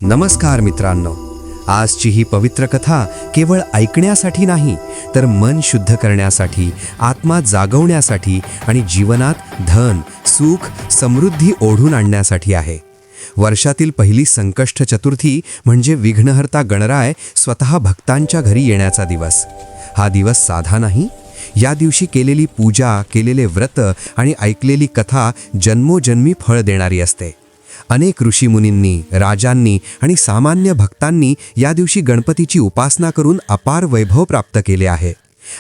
नमस्कार मित्रांनो, आजची ही पवित्र कथा केवळ ऐकण्यासाठी नाही, तर मन शुद्ध करण्यासाठी, आत्मा जागवण्यासाठी आणि जीवनात धन, सुख, समृद्धी ओढून आणण्यासाठी आहे. वर्षातील पहिली संकष्ट चतुर्थी म्हणजे विघ्नहर्ता गणराय स्वतः भक्तांच्या घरी येण्याचा दिवस. हा दिवस साधा नाही. या दिवशी केलेली पूजा, केलेले व्रत आणि ऐकलेली कथा जन्मोजन्मी फळ देणारी असते. अनेक ऋषीमुनींनी, राजांनी आणि सामान्य भक्तांनी या दिवशी गणपतीची उपासना करून अपार वैभव प्राप्त केले आहे.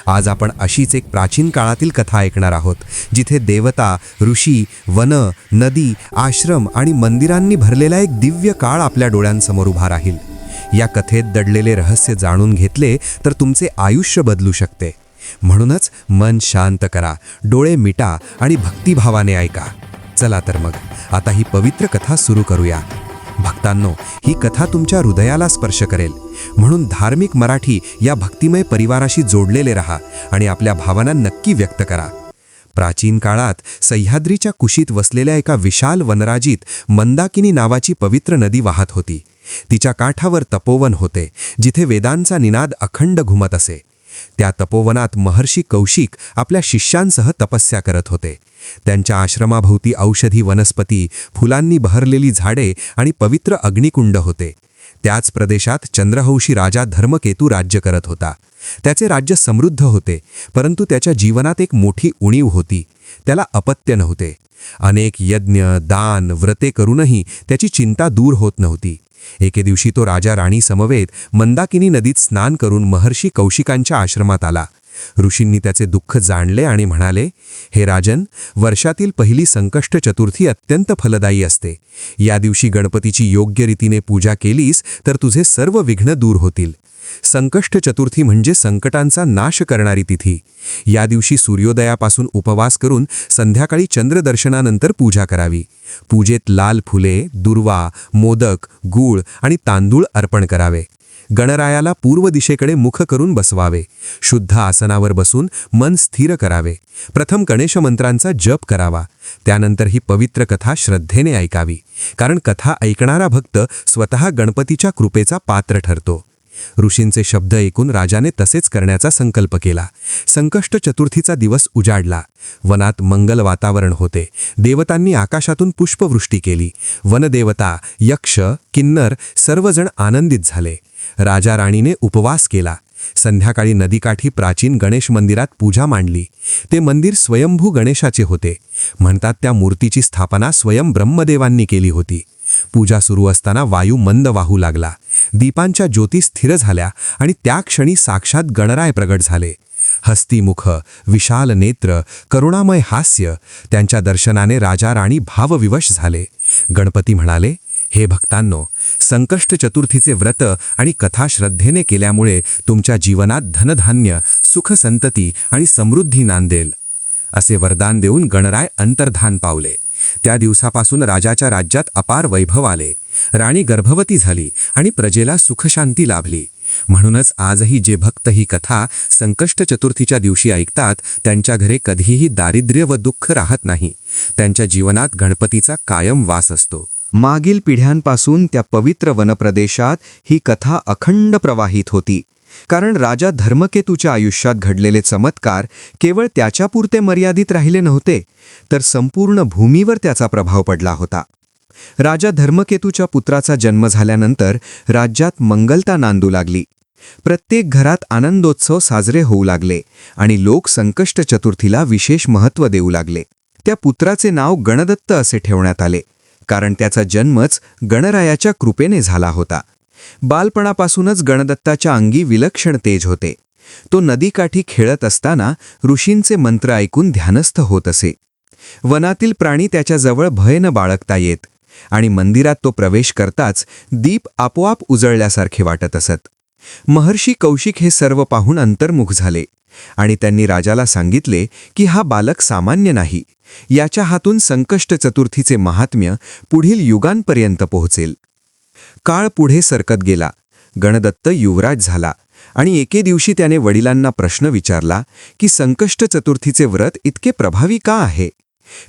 आज आपण अशीच एक प्राचीन काळातील कथा ऐकणार आहोत, जिथे देवता, ऋषी, वन, नदी, आश्रम आणि मंदिरांनी भरलेला एक दिव्य काळ आपल्या डोळ्यांसमोर उभा राहील. या कथेत दडलेले रहस्य जाणून घेतले तर तुमचे आयुष्य बदलू शकते. म्हणूनच मन शांत करा, डोळे मिटा आणि भक्तिभावाने ऐका. चला तर मग आता ही पवित्र कथा सुरू करूया. भक्तांनो, ही कथा तुमच्या हृदयाला स्पर्श करेल. म्हणून धार्मिक मराठी या भक्तिमय परिवाराशी जोडलेले रहा आणि आपल्या भावना नक्की व्यक्त करा. प्राचीन काळात सह्याद्रीच्या कुशीत वसलेल्या एका विशाल वनराजीत मंदाकिनी नावाची पवित्र नदी वाहत होती. तिच्या काठावर तपोवन होते, जिथे वेदांचा निनाद अखंड घुमत असे. त्या तपोवनात महर्षी कौशिक आपल्या शिष्यांसह तपस्या करत होते. त्यांच्या आश्रमाभोवती औषधी वनस्पती, फुलांनी बहरलेली झाडे आणि पवित्र अग्निकुंड होते. त्याच प्रदेशात चंद्रवंशी राजा धर्मकेतू राज्य करत होता. त्याचे राज्य समृद्ध होते, परंतु त्याच्या जीवनात एक मोठी उणीव होती. त्याला अपत्य नव्हते. अनेक यज्ञ, दान, व्रते करूनही त्याची चिंता दूर होत नव्हती. एके दिवशी तो राजा राणी समवेत मंदाकिनी नदीत स्नान करून महर्षी कौशिकांच्या आश्रमात आला. ऋषींनी त्याचे दुःख जाणले आणि म्हणाले, हे राजन, वर्षातील पहिली संकष्ट चतुर्थी अत्यंत फलदायी असते. या दिवशी गणपतीची योग्य रीतीने पूजा केलीस तर तुझे सर्व विघ्न दूर होतील. संकष्ट चतुर्थी म्हणजे संकटांचा नाश करणारी तिथी. या दिवशी सूर्योदयापासून उपवास करून संध्याकाळी चंद्रदर्शनानंतर पूजा करावी. पूजेत लाल फुले, दुर्वा, मोदक, गूळ आणि तांदूळ अर्पण करावे. गणरायाला पूर्व दिशेकडे मुख करून बसवावे. शुद्ध आसनावर बसून मन स्थिर करावे. प्रथम गणेश मंत्रांचा जप करावा. त्यानंतर ही पवित्र कथा श्रद्धेने ऐकावी, कारण कथा ऐकणारा भक्त स्वतः गणपतीच्या कृपेचा पात्र ठरतो. ऋषींचे शब्द ऐकून राजाने तसेच करण्याचा संकल्प केला. संकष्ट चतुर्थीचा दिवस उजाडला. वनात मंगल वातावरण होते. देवतांनी आकाशातून पुष्पवृष्टी केली. वनदेवता, यक्ष, किन्नर सर्वजण आनंदित झाले. राजा राणीने उपवास केला. संध्याकाळी नदीकाठी प्राचीन गणेश मंदिरात पूजा मांडली. ते मंदिर स्वयंभू गणेशाचे होते. म्हणतात त्या मूर्तीची स्थापना स्वयं ब्रह्मदेवांनी केली होती. पूजा सुरू असताना वायू मंद वाहू लागला. दीपांच्या ज्योती स्थिर झाल्या आणि त्या क्षणी साक्षात गणराय प्रगट झाले. हस्तीमुख, विशाल नेत्र, करुणामय हास्य, त्यांच्या दर्शनाने राजा राणी भावविवश झाले. गणपती म्हणाले, हे भक्तांनो, संकष्ट चतुर्थीचे व्रत आणि कथा श्रद्धेने केल्यामुळे तुमच्या जीवनात धनधान्य, सुखसंतती आणि समृद्धी नांदेल. असे वरदान देऊन गणराय अंतर्धान पावले. त्या दिवसापासून राजाच्या राज्यात अपार वैभव आले. राणी गर्भवती झाली आणि प्रजेला सुखशांती लाभली. म्हणूनच आजही जे भक्त ही कथा संकष्ट चतुर्थीच्या दिवशी ऐकतात, त्यांच्या घरी कधीही दारिद्र्य व दुःख राहत नाही. त्यांच्या जीवनात गणपतीचा कायम वास असतो. मागील पिढ्यांपासून त्या पवित्र वनप्रदेशात ही कथा अखंड प्रवाहित होती. कारण राजा धर्मकेतूच्या आयुष्यात घडलेले चमत्कार केवळ त्याच्यापुरते मर्यादित राहिले नव्हते, तर संपूर्ण भूमीवर त्याचा प्रभाव पडला होता. राजा धर्मकेतूच्या पुत्राचा जन्म झाल्यानंतर राज्यात मंगलता नांदू लागली. प्रत्येक घरात आनंदोत्सव साजरे होऊ लागले आणि लोक संकष्ट चतुर्थीला विशेष महत्त्व देऊ लागले. त्या पुत्राचे नाव गणदत्त असे ठेवण्यात आले, कारण त्याचा जन्मच गणरायाच्या कृपेने झाला होता. बालपणापासूनच गणदत्ताच्या अंगी विलक्षण तेज होते. तो नदीकाठी खेळत असताना ऋषींचे मंत्र ऐकून ध्यानस्थ होत असे. वनातील प्राणी त्याच्याजवळ भय न बाळगता येत आणि मंदिरात तो प्रवेश करताच दीप आपोआप उजळल्यासारखे वाटत असत. महर्षी कौशिक हे सर्व पाहून अंतर्मुख झाले आणि त्यांनी राजाला सांगितले की हा बालक सामान्य नाही. याच्या हातून संकष्ट चतुर्थीचे महात्म्य पुढील युगांपर्यंत पोहोचेल. काळ पुढे सरकत गेला. गणदत्त युवराज झाला आणि एके दिवशी त्याने वडिलांना प्रश्न विचारला की संकष्ट चतुर्थीचे व्रत इतके प्रभावी का आहे.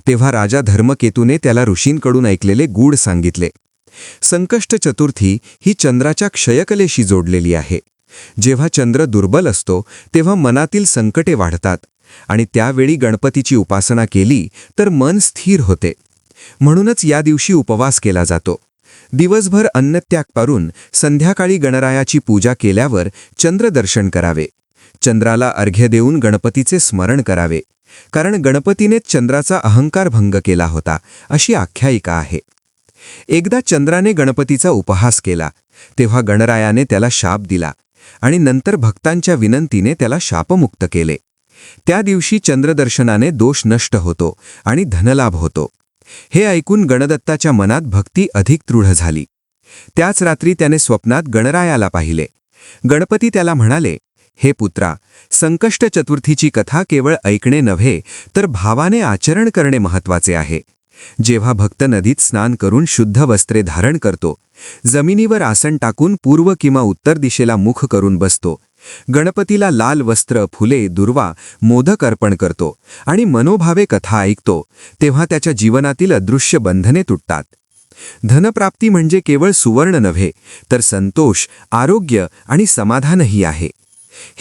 तेव्हा राजा धर्मकेतूने त्याला ऋषींकडून ऐकलेले गूढ सांगितले. संकष्ट चतुर्थी ही चंद्राच्या क्षयकलेशी जोडलेली आहे. जेव्हा चंद्र दुर्बल असतो तेव्हा मनातील संकटे वाढतात आणि त्यावेळी गणपतीची उपासना केली तर मन स्थिर होते. म्हणूनच या दिवशी उपवास केला जातो. दिवसभर अन्नत्याग करून संध्याकाळी गणरायाची पूजा केल्यावर चंद्रदर्शन करावे. चंद्राला अर्घ्य देऊन गणपतीचे स्मरण करावे, कारण गणपतीनेच चंद्राचा अहंकार भंग केला होता अशी आख्यायिका आहे. एकदा चंद्राने गणपतीचा उपहास केला तेव्हा गणरायाने त्याला शाप दिला आणि नंतर भक्तांच्या विनंतीने त्याला शापमुक्त केले. त्या दिवशी चंद्रदर्शनाने दोष नष्ट होतो आणि धनलाभ होतो. हे ऐकून गणदत्ताच्या मनात भक्ती अधिक दृढ झाली. त्याच रात्री त्याने स्वप्नात गणरायाला पाहिले. गणपती त्याला म्हणाले, हे पुत्रा, संकष्ट चतुर्थीची कथा केवळ ऐकणे नव्हे तर भावाने आचरण करणे महत्वाचे आहे. जेव्हा भक्त नदीत स्नान करून शुद्ध वस्त्रे धारण करतो, जमिनीवर आसन टाकून पूर्व किंवा उत्तर दिशेला मुख करून बसतो, गणपतीला लाल वस्त्र, फुले, दुर्वा, मोदक अर्पण करतो आणि मनोभावे कथा ऐकतो, तेव्हा त्याच्या जीवनातील अदृश्य बंधने तुटतात. धनप्राप्ती म्हणजे केवळ सुवर्ण नव्हे तर संतोष, आरोग्य आणि समाधानही आहे.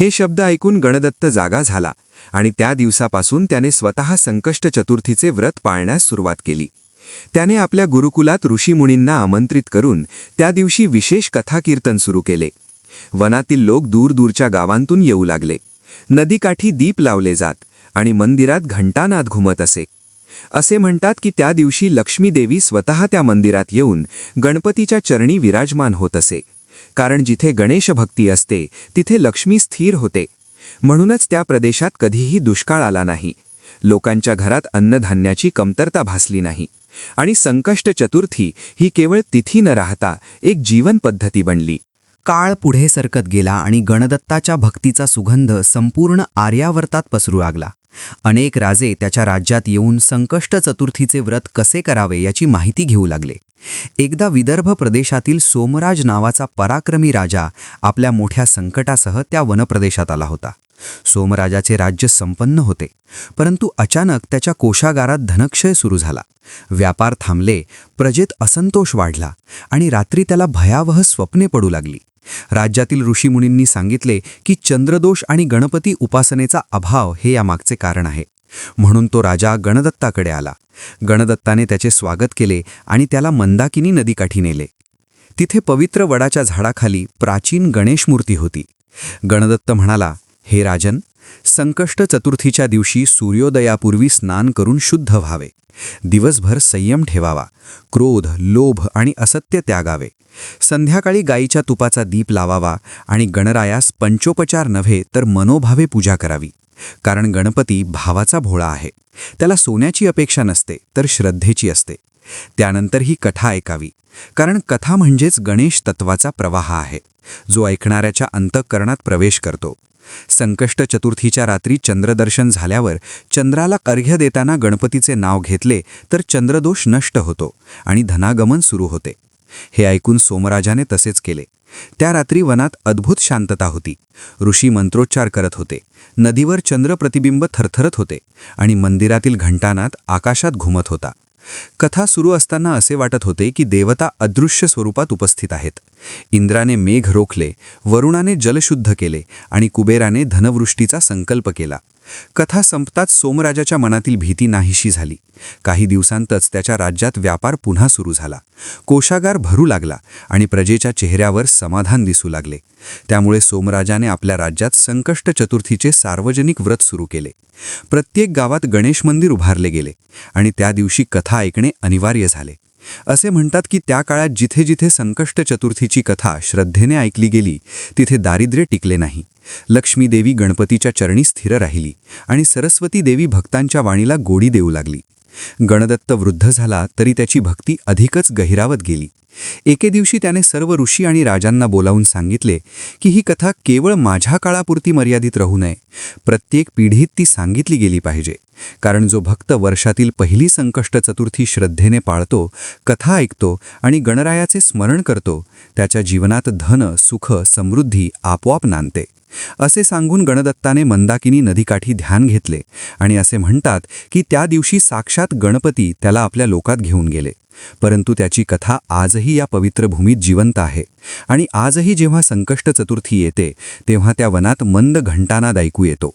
हे शब्द ऐकून गणदत्त जागा झाला आणि त्या दिवसापासून त्याने स्वतः संकष्ट चतुर्थीचे व्रत पाळण्यास सुरुवात केली. त्याने आपल्या गुरुकुलात ऋषीमुनींना आमंत्रित करून त्या दिवशी विशेष कथाकीर्तन सुरू केले. वनातील लोक दूरदूरच्या गावांतून येऊ लागले. नदीकाठी दीप लावले जात आणि मंदिरात घंटानाद घुमत असे. असे म्हणतात की त्या दिवशी लक्ष्मी देवी स्वतः त्या मंदिरात येऊन गणपतीच्या चरणी विराजमान होत असे, कारण जिथे गणेश भक्ती असते तिथे लक्ष्मी स्थिर होते. म्हणूनच त्या प्रदेशात कधीही दुष्काळ आला नाही, लोकांच्या घरात अन्नधान्याची कमतरता भासली नाही आणि संकष्ट चतुर्थी ही केवळ तिथी न राहता एक जीवन पद्धती बनली. काळ पुढे सरकत गेला आणि गणदत्ताच्या भक्तीचा सुगंध संपूर्ण आर्यावर्तात पसरू लागला. अनेक राजे त्याच्या राज्यात येऊन संकष्ट चतुर्थीचे व्रत कसे करावे याची माहिती घेऊ लागले. एकदा विदर्भ प्रदेशातील सोमराज नावाचा पराक्रमी राजा आपल्या मोठ्या संकटासह त्या वनप्रदेशात आला होता. सोमराजाचे राज्य संपन्न होते, परंतु अचानक त्याच्या कोशागारात धनक्षय सुरू झाला. व्यापार थांबले, प्रजेत असंतोष वाढला आणि रात्री त्याला भयावह स्वप्ने पडू लागली. राज्यातील ऋषीमुनींनी सांगितले की चंद्रदोष आणि गणपती उपासनेचा अभाव हे यामागचे कारण आहे. म्हणून तो राजा गणदत्ताकडे आला. गणदत्ताने त्याचे स्वागत केले आणि त्याला मंदाकिनी नदीकाठी नेले. तिथे पवित्र वडाच्या झाडाखाली प्राचीन गणेश मूर्ती होती. गणदत्त म्हणाला, हे राजन, संकष्ट चतुर्थीच्या दिवशी सूर्योदयापूर्वी स्नान करून शुद्ध व्हावे. दिवसभर संयम ठेवावा, क्रोध, लोभ आणि असत्य त्यागावे. संध्याकाळी गायीच्या तुपाचा दीप लावावा आणि गणरायास पंचोपचार नव्हे तर मनोभावे पूजा करावी. कारण गणपती भावाचा भोळा आहे. त्याला सोन्याची अपेक्षा नसते तर श्रद्धेची असते. त्यानंतर ही कथा ऐकावी, कारण कथा म्हणजेच गणेश तत्वाचा प्रवाह आहे, जो ऐकणाऱ्याच्या अंतःकरणात प्रवेश करतो. संकष्ट चतुर्थीच्या रात्री चंद्रदर्शन झाल्यावर चंद्राला अर्घ्य देताना गणपतीचे नाव घेतले तर चंद्रदोष नष्ट होतो आणि धनागमन सुरू होते. हे ऐकून सोमराजाने तसेच केले. त्या रात्री वनात अद्भुत शांतता होती. ऋषी मंत्रोच्चार करत होते, नदीवर चंद्र प्रतिबिंब थरथरत होते आणि मंदिरातील घंटानाद आकाशात घुमत होता. कथा सुरू असताना असे वाटत होते की देवता अदृश्य स्वरूपात उपस्थित आहेत. इंद्राने मेघ रोखले, वरुणाने जलशुद्ध केले आणि कुबेराने धनवृष्टीचा संकल्प केला. कथा संपताच सोमराजाच्या मनातील भीती नाहीशी झाली. काही दिवसांतच त्याच्या राज्यात व्यापार पुन्हा सुरू झाला. कोशागार भरू लागला आणि प्रजेच्या चेहऱ्यावर समाधान दिसू लागले. त्यामुळे सोमराजाने आपल्या राज्यात संकष्ट चतुर्थीचे सार्वजनिक व्रत सुरू केले. प्रत्येक गावात गणेश मंदिर उभारले गेले आणि त्या दिवशी कथा ऐकणे अनिवार्य झाले. असे म्हणतात की त्या काळात जिथे जिथे संकष्ट चतुर्थीची कथा श्रद्धेने ऐकली गेली तिथे दारिद्र्य टिकले नाही. लक्ष्मी देवी गणपतीच्या चरणी स्थिर राहिली आणि सरस्वती देवी भक्तांच्या वाणीला गोडी देऊ लागली. गणदत्त वृद्ध झाला तरी त्याची भक्ती अधिकच गहिरावत गेली. एके दिवशी त्याने सर्व ऋषी आणि राजांना बोलावून सांगितले की ही कथा केवळ माझ्या काळापुरती मर्यादित राहू नये. प्रत्येक पिढीत ती सांगितली गेली पाहिजे. कारण जो भक्त वर्षातील पहिली संकष्ट चतुर्थी श्रद्धेने पाळतो, कथा ऐकतो आणि गणरायाचे स्मरण करतो, त्याच्या जीवनात धन, सुख, समृद्धी आपोआप नांदते. असे सांगून गणदत्ताने मंदाकिनी नदीकाठी ध्यान घेतले आणि असे म्हणतात की त्या दिवशी साक्षात गणपती त्याला आपल्या लोकात घेऊन गेले. परंतु त्याची कथा आजही या पवित्र भूमीत जिवंत आहे आणि आजही जेव्हा संकष्ट चतुर्थी येते तेव्हा त्या वनात मंद घंटानाद ऐकू येतो.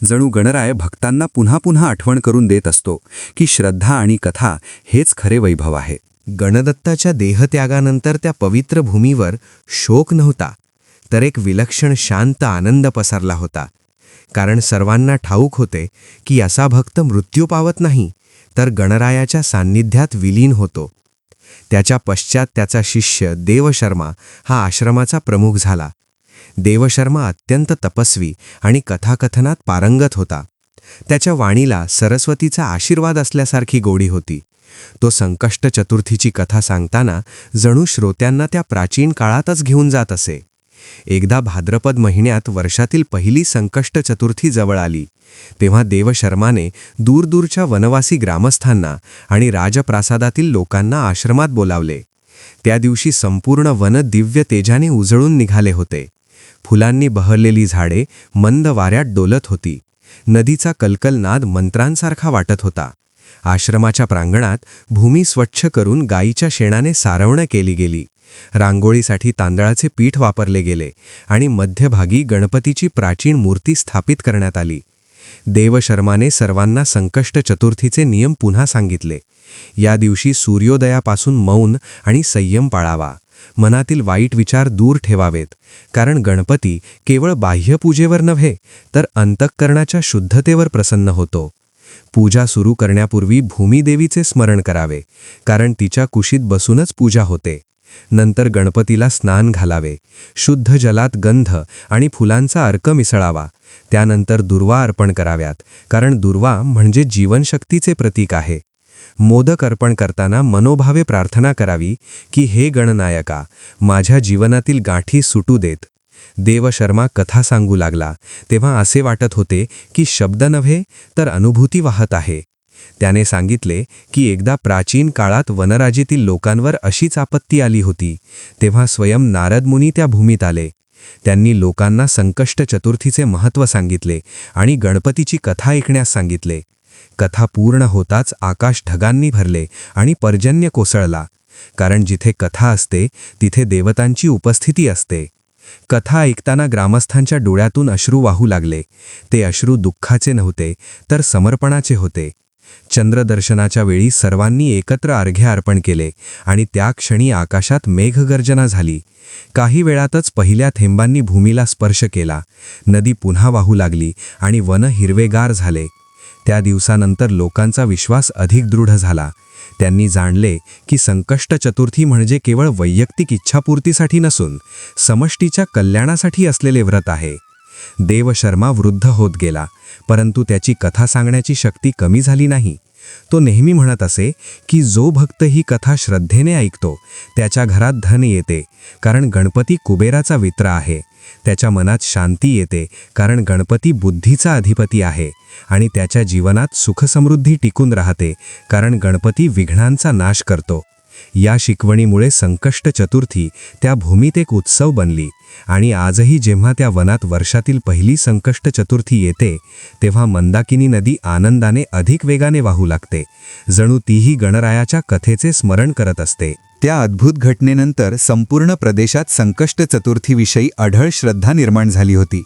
जणू गणराय भक्तांना पुन्हा पुन्हा आठवण करून देत असतो की श्रद्धा आणि कथा हेच खरे वैभव आहे. गणदत्ताच्या देहत्यागानंतर त्या पवित्र भूमीवर शोक नव्हता, तर एक विलक्षण शांत आनंद पसरला होता. कारण सर्वांना ठाऊक होते की असा भक्त मृत्यू पावत नाही, तर गणरायाच्या सान्निध्यात विलीन होतो. त्याच्या पश्चात त्याचा शिष्य देवशर्मा हा आश्रमाचा प्रमुख झाला. देवशर्मा अत्यंत तपस्वी आणि कथाकथनात पारंगत होता. त्याच्या वाणीला सरस्वतीचा आशीर्वाद असल्यासारखी गोडी होती. तो संकष्ट चतुर्थीची कथा सांगताना जणू श्रोत्यांना त्या प्राचीन काळातच घेऊन जात असे. एकदा भाद्रपद महिन्यात वर्षातील पहिली संकष्ट चतुर्थी जवळ आली, तेव्हा देवशर्माने दूरदूरच्या वनवासी ग्रामस्थांना आणि राजप्रासादातील लोकांना आश्रमात बोलावले. त्या दिवशी संपूर्ण वन दिव्य तेजाने उजळून निघाले होते. फुलांनी बहरलेली झाडे मंद वाऱ्यात डोलत होती. नदीचा कलकलनाद मंत्रांसारखा वाटत होता. आश्रमाच्या प्रांगणात भूमी स्वच्छ करून गायीच्या शेणाने सारवण केली गेली. रांगोळीसाठी तांदळाचे पीठ वापरले गेले आणि मध्यभागी गणपतीची प्राचीन मूर्ती स्थापित करण्यात आली. देवशर्माने सर्वांना संकष्ट चतुर्थीचे नियम पुन्हा सांगितले. या दिवशी सूर्योदयापासून मौन आणि संयम पाळावा. मनातील वाईट विचार दूर ठेवावेत, कारण गणपती केवळ बाह्यपूजेवर नव्हे तर अंतःकरणाच्या शुद्धतेवर प्रसन्न होतो. पूजा सुरू करण्यापूर्वी भूमीदेवीचे स्मरण करावे, कारण तिच्या कुशीत बसूनच पूजा होते. नंतर गणपतीला स्नान घालावे. शुद्ध जलात गंध आणि फुलांचा अर्क मिसळावा. त्यानंतर दुर्वा अर्पण कराव्यात, कारण दुर्वा म्हणजे जीवनशक्तीचे प्रतीक आहे. मोदक अर्पण करताना मनोभावे प्रार्थना करावी की हे गणनायका, माझ्या जीवनातील गाठी सुटू देत. देवशर्मा कथा सांगू लागला तेव्हा असे वाटत होते की शब्द नव्हे तर अनुभूती वाहत आहे. त्याने सांगितले की एकदा प्राचीन काळात वनराजीतील लोकांवर अशीच आपत्ती आली होती. तेव्हा स्वयं नारद मुनी त्या भूमीत आले. त्यांनी लोकांना संकष्ट चतुर्थीचे महत्त्व सांगितले आणि गणपतीची कथा ऐकण्यास सांगितले. कथा पूर्ण होताच आकाश ढगांनी भरले आणि पर्जन्य कोसळला. कारण जिथे कथा असते तिथे देवतांची उपस्थिती असते. कथा ऐकताना ग्रामस्थांच्या डोळ्यातून अश्रू वाहू लागले. ते अश्रू दुःखाचे नव्हते तर समर्पणाचे होते. चंद्रदर्शनाच्या वेळी सर्वांनी एकत्र अर्घ्य अर्पण केले आणि त्या क्षणी आकाशात मेघगर्जना झाली. काही वेळातच पहिल्या थेंबांनी भूमीला स्पर्श केला. नदी पुन्हा वाहू लागली आणि वन हिरवेगार झाले. त्या दिवसानंतर लोकांचा विश्वास अधिक दृढ झाला. त्यांनी जाणले की संकष्ट चतुर्थी म्हणजे केवळ वैयक्तिक इच्छापूर्तीसाठी नसून समष्टीच्या कल्याणासाठी असलेले व्रत आहे. देवशर्मा वृद्ध होत गेला, परंतु त्याची कथा सांगण्याची शक्ती कमी झाली नाही. तो नेहमी म्हणत असे की जो भक्त ही कथा श्रद्धेने ऐकतो त्याच्या घरात धन येते, कारण गणपती कुबेराचा मित्र आहे. त्याच्या मनात शांती येते, कारण गणपती बुद्धीचा अधिपती आहे. आणि त्याच्या जीवनात सुखसमृद्धी टिकून राहते, कारण गणपती विघ्नांचा नाश करतो. या शिकवणीमुळे संकष्ट चतुर्थी त्या भूमीत एक उत्सव बनली आणि आजही जेव्हा त्या वनात वर्षातील पहिली संकष्ट चतुर्थी येते तेव्हा मंदाकिनी नदी आनंदाने अधिक वेगाने वाहू लागते. जणू तीही गणरायाच्या कथेचे स्मरण करत असते. त्या अद्भुत घटनेनंतर संपूर्ण प्रदेशात संकष्ट चतुर्थीविषयी अढळ श्रद्धा निर्माण झाली होती.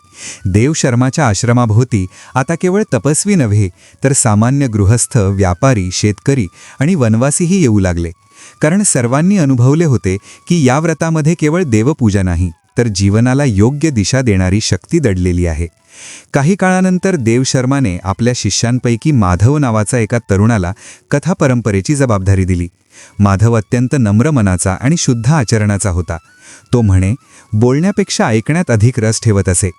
देवशर्माच्या आश्रमाभोवती आता केवळ तपस्वी नव्हे तर सामान्य गृहस्थ, व्यापारी, शेतकरी आणि वनवासीही येऊ लागले. कारण सर्वांनी अनुभवले होते की या व्रतामध्ये केवळ देवपूजा नाही तर जीवनाला योग्य दिशा देणारी शक्ती दडलेली आहे. काही काळानंतर देवशर्माने आपल्या शिष्यांपैकी माधव नावाचा एका तरुणाला कथा परंपरेची जबाबदारी दिली. माधव अत्यंत नम्र मनाचा आणि शुद्ध आचरणाचा होता. तो म्हणे, बोलण्यापेक्षा ऐकण्यात अधिक रस ठेवत असे.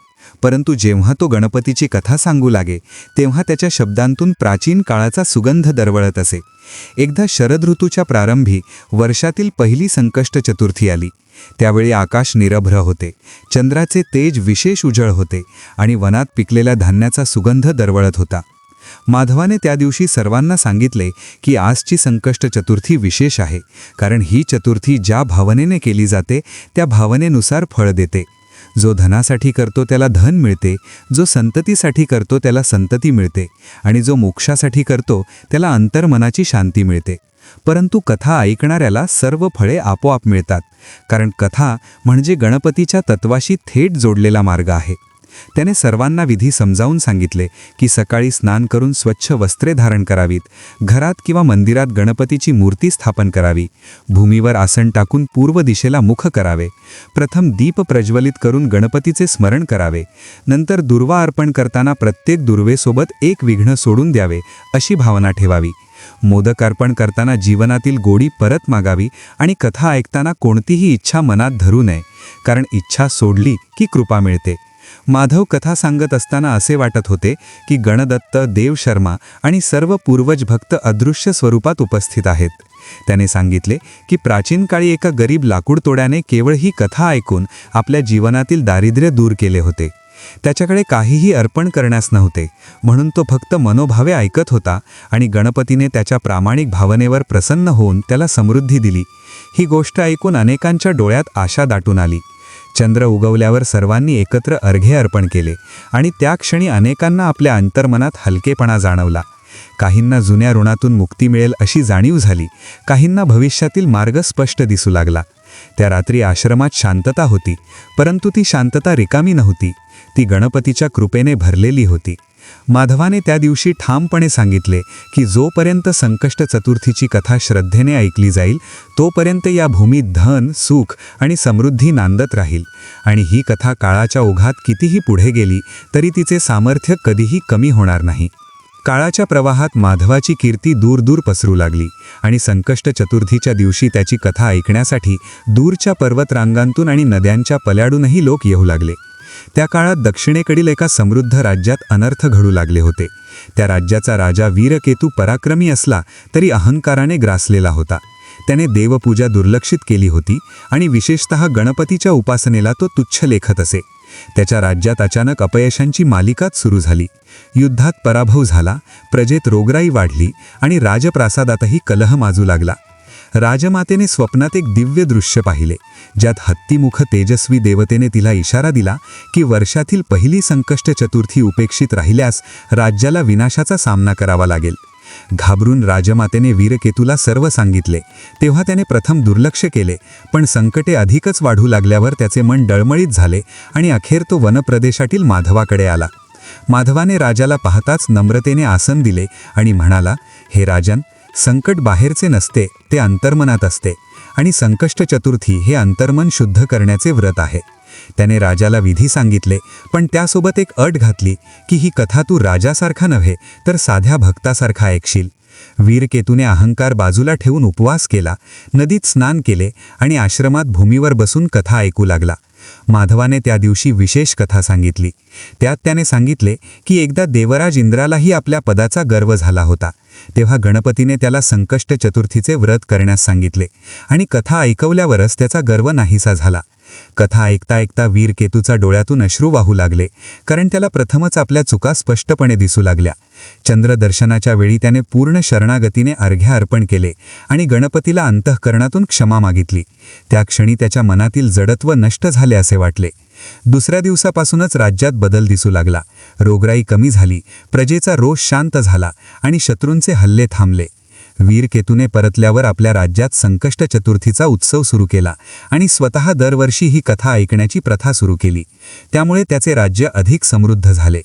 परंतु जेव्हा तो गणपतीची कथा सांगू लागे तेव्हा त्याच्या शब्दांतून प्राचीन काळाचा सुगंध दरवळत असे. एकदा शरद ऋतूच्या प्रारंभी वर्षातील पहिली संकष्ट चतुर्थी आली. त्यावेळी आकाश निरभ्र होते. चंद्राचे तेज विशेष उजळ होते आणि वनात पिकलेल्या धान्याचा सुगंध दरवळत होता. माधवाने त्या दिवशी सर्वांना सांगितले की आजची संकष्ट चतुर्थी विशेष आहे, कारण ही चतुर्थी ज्या भावनेने केली जाते त्या भावनेनुसार फळ देते. जो धनासाठी करतो त्याला धन मिळते, जो संततीसाठी करतो त्याला संतती मिळते, आणि जो मोक्षासाठी करतो त्याला अंतर्मनाची शांती मिळते. परंतु कथा ऐकणाऱ्याला सर्व फळे आपोआप मिळतात, कारण कथा म्हणजे गणपतीच्या तत्वाशी थेट जोडलेला मार्ग आहे. त्याने सर्वांना विधी समजावून सांगितले की सकाळी स्नान करून स्वच्छ वस्त्रे धारण करावीत, घरात किंवा मंदिरात गणपतीची मूर्ती स्थापन करावी, भूमीवर आसन टाकून पूर्व दिशेला मुख करावे, प्रथम दीप प्रज्वलित करून गणपतीचे स्मरण करावे, नंतर दुर्वा अर्पण करताना प्रत्येक दुर्वेसोबत एक विघ्न सोडून द्यावे अशी भावना ठेवावी, मोदक अर्पण करताना जीवनातील गोडी परत मागावी आणि कथा ऐकताना कोणतीही इच्छा मनात धरू नये, कारण इच्छा सोडली की कृपा मिळते. माधव कथा सांगत असताना असे वाटत होते की गणदत्त, देव शर्मा आणि सर्व पूर्वज भक्त अदृश्य स्वरूपात उपस्थित आहेत. त्याने सांगितले की प्राचीन काळी एका गरीब लाकूडतोड्याने केवळ ही कथा ऐकून आपल्या जीवनातील दारिद्र्य दूर केले होते. त्याच्याकडे काहीही अर्पण करण्यास नव्हते, म्हणून तो फक्त मनोभावे ऐकत होता आणि गणपतीने त्याच्या प्रामाणिक भावनेवर प्रसन्न होऊन त्याला समृद्धी दिली. ही गोष्ट ऐकून अनेकांच्या डोळ्यात आशा दाटून आली. चंद्र उगवल्यावर सर्वांनी एकत्र अर्घ्य अर्पण केले आणि त्या क्षणी अनेकांना आपल्या अंतर्मनात हलकेपणा जाणवला. काहींना जुन्या ऋणातून मुक्ती मिळेल अशी जाणीव झाली, काहींना भविष्यातील मार्ग स्पष्ट दिसू लागला. त्या रात्री आश्रमात शांतता होती, परंतु ती शांतता रिकामी नव्हती, ती गणपतीच्या कृपेने भरलेली होती. माधवाने त्या दिवशी ठामपणे सांगितले की जोपर्यंत संकष्ट चतुर्थीची कथा श्रद्धेने ऐकली जाईल तोपर्यंत या भूमीत धन, सुख आणि समृद्धी नांदत राहील, आणि ही कथा काळाच्या ओघात कितीही पुढे गेली तरी तिचे सामर्थ्य कधीही कमी होणार नाही. काळाच्या प्रवाहात माधवाची कीर्ती दूर दूर पसरू लागली आणि संकष्ट चतुर्थीच्या दिवशी त्याची कथा ऐकण्यासाठी दूरच्या पर्वतरांगांतून आणि नद्यांच्या पल्याडूनही लोक येऊ लागले. त्या काळात दक्षिणेकडील एका समृद्ध राज्यात अनर्थ घडू लागले होते. त्या राज्याचा राजा वीरकेतू पराक्रमी असला तरी अहंकाराने ग्रासलेला होता. त्याने देवपूजा दुर्लक्षित केली होती आणि विशेषतः गणपतीच्या उपासनेला तो तुच्छ लेखत असे. त्याच्या राज्यात अचानक अपयशांची मालिकाच सुरू झाली. युद्धात पराभव झाला, प्रजेत रोगराई वाढली आणि राजप्रासादातही कलह माजू लागला. राजमातेने स्वप्नात एक दिव्य दृश्य पाहिले, ज्यात हत्तीमुख तेजस्वी देवतेने तिला इशारा दिला की वर्षातील पहिली संकष्ट चतुर्थी उपेक्षित राहिल्यास राज्याला विनाशाचा सामना करावा लागेल. घाबरून राजमातेने वीरकेतूला सर्व सांगितले. तेव्हा त्याने प्रथम दुर्लक्ष केले, पण संकटे अधिकच वाढू लागल्यावर त्याचे मन डळमळीत झाले आणि अखेर तो वनप्रदेशातील माधवाकडे आला. माधवाने राजाला पाहताच नम्रतेने आसन दिले आणि म्हणाला, हे राजन, संकट बाहेरचे नसते, ते अंतर्मनात असते, आणि संकष्ट चतुर्थी हे अंतर्मन शुद्ध करण्याचे व्रत आहे. त्याने राजाला विधी सांगितले, पण त्यासोबत एक अट घातली की ही कथा तू राजासारखा नव्हे तर साध्या भक्तासारखा ऐकशील. वीरकेतूने अहंकार बाजूला ठेवून उपवास केला, नदीत स्नान केले आणि आश्रमात भूमीवर बसून कथा ऐकू लागला. माधवाने त्या दिवशी विशेष कथा सांगितली. त्यात त्याने सांगितले की एकदा देवराज इंद्रालाही आपल्या पदाचा गर्व झाला होता. तेव्हा गणपतीने त्याला संकष्ट चतुर्थीचे व्रत करण्यास सांगितले आणि कथा ऐकवल्यावरच त्याचा गर्व नाहीसा झाला. कथा ऐकता ऐकता वीरकेतूचा डोळ्यातून अश्रू वाहू लागले, कारण त्याला प्रथमच आपल्या चुका स्पष्टपणे दिसू लागल्या. चंद्रदर्शनाच्या वेळी त्याने पूर्ण शरणागतीने अर्घ्य अर्पण केले आणि गणपतीला अंतःकरणातून क्षमा मागितली. त्या क्षणी त्याच्या मनातील जडत्व नष्ट झाले असे वाटले. दुसऱ्या दिवसापासूनच राज्यात बदल दिसू लागला. रोगराई कमी झाली, प्रजेचा रोष शांत झाला आणि शत्रूंचे हल्ले थांबले. वीरकेतूने परतल्यावर आपल्या राज्यात संकष्ट चतुर्थीचा उत्सव सुरू केला आणि स्वतः दरवर्षी ही कथा ऐकण्याची प्रथा सुरू केली. त्यामुळे त्याचे राज्य अधिक समृद्ध झाले.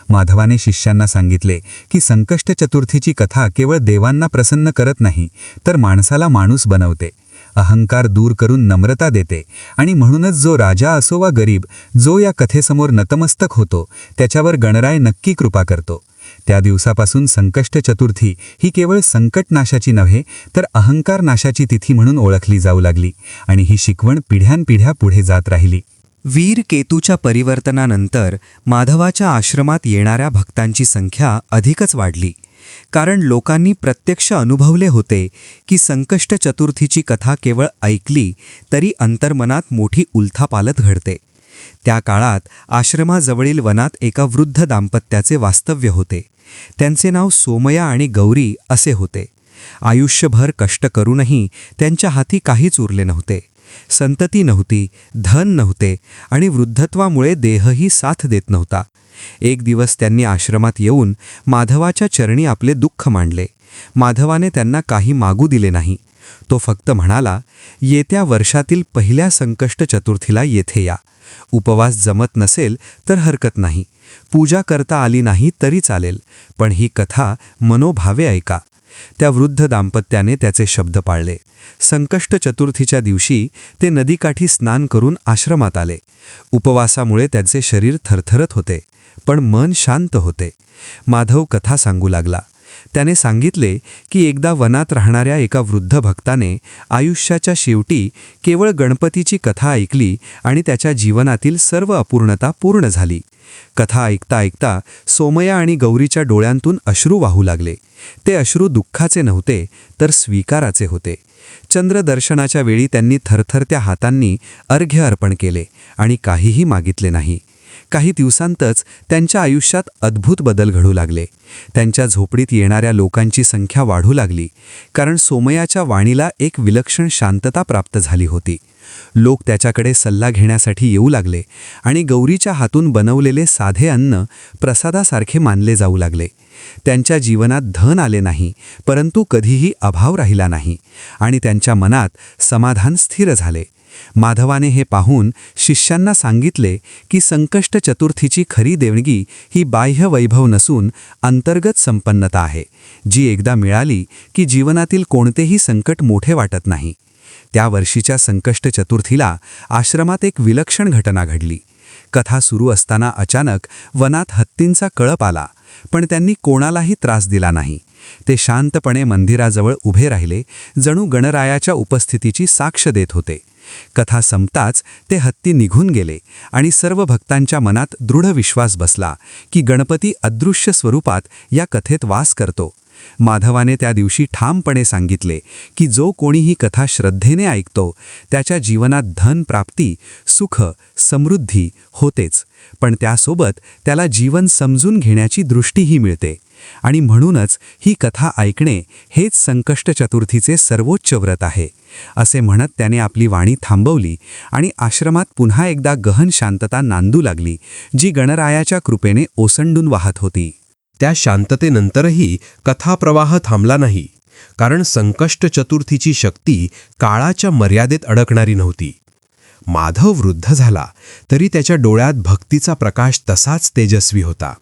माधवाने शिष्यांना सांगितले की संकष्ट चतुर्थीची कथा केवळ देवांना प्रसन्न करत नाही, तर माणसाला माणूस बनवते, अहंकार दूर करून नम्रता देते, आणि म्हणूनच जो राजा असो वा गरीब, जो या कथेसमोर नतमस्तक होतो त्याच्यावर गणराय नक्की कृपा करतो. त्या दिवसापासून संकष्ट चतुर्थी ही केवळ संकट नाशाची नव्हे तर अहंकार नाशाची तिथी म्हणून ओळखली जाऊ लागली आणि ही शिकवण पिढ्यानपिढ्या पुढे जात राहिली. वीरकेतूच्या परिवर्तनानंतर माधवाच्या आश्रमात येणाऱ्या भक्तांची संख्या अधिकच वाढली, कारण लोकांनी प्रत्यक्ष अनुभवले होते की संकष्ट चतुर्थीची कथा केवळ ऐकली तरी अंतर्मनात मोठी उलथापालथ घडते. त्या काळात आश्रमाजवळील वनात एका वृद्ध दाम्पत्याचे वास्तव्य होते. त्यांचे नाव सोमया आणि गौरी असे होते. आयुष्यभर कष्ट करूनही त्यांच्या हाती काहीच उरले नव्हते. संतती नव्हती, धन नव्हते आणि वृद्धत्वामुळे देहही साथ देत नव्हता. एक दिवस त्यांनी आश्रमात येऊन माधवाच्या चरणी आपले दुःख मांडले. माधवाने त्यांना काही मागू दिले नाही. तो फक्त म्हणाला, येत्या वर्षातील पहिल्या संकष्ट चतुर्थीला येथे या. उपवास जमत नसेल तर हरकत नाही, पूजा करता आली नाही तरी चालेल, पण ही कथा मनोभावे ऐका. त्या वृद्ध दाम्पत्याने त्याचे शब्द पाळले. संकष्ट चतुर्थीच्या दिवशी ते नदीकाठी स्नान करून आश्रमात आले. उपवासामुळे त्याचे शरीर थरथरत होते, पण मन शांत होते. माधव कथा सांगू लागला. त्याने सांगितले की एकदा वनात राहणाऱ्या एका वृद्ध भक्ताने आयुष्याच्या शेवटी केवळ गणपतीची कथा ऐकली आणि त्याच्या जीवनातील सर्व अपूर्णता पूर्ण झाली. कथा ऐकता ऐकता सोमया आणि गौरीच्या डोळ्यांतून अश्रू वाहू लागले. ते अश्रू दुःखाचे नव्हते तर स्वीकाराचे होते. चंद्रदर्शनाच्या वेळी त्यांनी थरथरत्या हातांनी अर्घ्य अर्पण केले आणि काहीही मागितले नाही. काही दिवसांतच त्यांच्या आयुष्यात अद्भुत बदल घडू लागले. त्यांच्या झोपडीत येणाऱ्या लोकांची संख्या वाढू लागली, कारण सोमयाच्या वाणीला एक विलक्षण शांतता प्राप्त झाली होती. लोक त्याच्याकडे सल्ला घेण्यासाठी येऊ लागले आणि गौरीच्या हातून बनवलेले साधे अन्न प्रसादासारखे मानले जाऊ लागले. त्यांच्या जीवनात धन आले नाही, परंतु कधीही अभाव राहिला नाही आणि त्यांच्या मनात समाधान स्थिर झाले. माधवाने हे पाहून शिष्यांना सांगितले की संकष्ट चतुर्थीची खरी देणगी ही बाह्य वैभव नसून अंतर्गत संपन्नता आहे, जी एकदा मिळाली की जीवनातील कोणतेही संकट मोठे वाटत नाही. त्या वर्षीच्या संकष्ट चतुर्थीला आश्रमात एक विलक्षण घटना घडली. कथा सुरू असताना अचानक वनात हत्तींचा कळप आला, पण त्यांनी कोणालाही त्रास दिला नाही. ते शांतपणे मंदिराजवळ उभे राहिले, जणू गणरायाच्या उपस्थितीची साक्ष देत होते. कथा संपताच ते हत्ती निघून गेले आणि सर्व भक्तांच्या मनात दृढ विश्वास बसला की गणपती अदृश्य स्वरूपात या कथेत वास करतो. माधवाने त्या दिवशी ठामपणे सांगितले की जो कोणी ही कथा श्रद्धेने ऐकतो त्याच्या जीवनात धन प्राप्ती, सुख, समृद्धी होतेच, पण त्यासोबत त्याला जीवन समजून घेण्याची दृष्टीही मिळते. आणि म्हणूनच ही कथा ऐकणे हेच संकष्ट चतुर्थीचे सर्वोच्च व्रत आहे, असे म्हणत त्याने आपली वाणी थांबवली आणि आश्रमात पुन्हा एकदा गहन शांतता नांदू लागली, जी गणरायाच्या कृपेने ओसंडून वाहत होती. त्या शांततेनंतरही कथाप्रवाह थांबला नाही, कारण संकष्ट चतुर्थीची शक्ती काळाच्या मर्यादेत अडकणारी नव्हती. माधव वृद्ध झाला तरी त्याच्या डोळ्यात भक्तीचा प्रकाश तसाच तेजस्वी होता.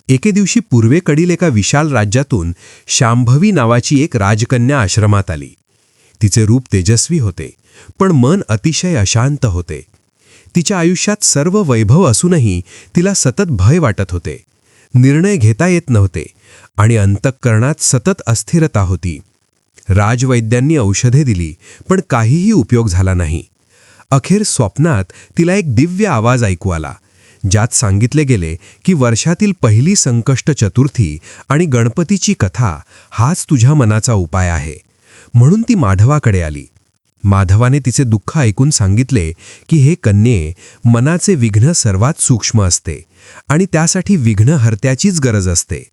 एके दिवशी पूर्वेकडील एका विशाल राज्यातून शांभवी नावाची एक राजकन्या आश्रमात आली. तिचे रूप तेजस्वी होते, पण मन अतिशय अशांत होते. तिच्या आयुष्यात सर्व वैभव असूनही तिला सतत भय वाटत होते. निर्णय घेता येत नव्हते आणि अंतःकरणात सतत अस्थिरता होती. राजवैद्यांनी औषधे दिली, पण काहीही उपयोग झाला नाही. अखेर स्वप्नात तिला एक दिव्य आवाज ऐकू आला, ज्यात सांगितले गेले की वर्षातील पहिली संकष्ट चतुर्थी आणि गणपतीची कथा हाच तुझ्या मनाचा उपाय आहे. म्हणून ती माधवाकडे आली. माधवाने तिचे दुःख ऐकून सांगितले की हे कन्ये, मनाचे विघ्न सर्वात सूक्ष्म असते आणि त्यासाठी विघ्नहर्त्याचीच गरज असते.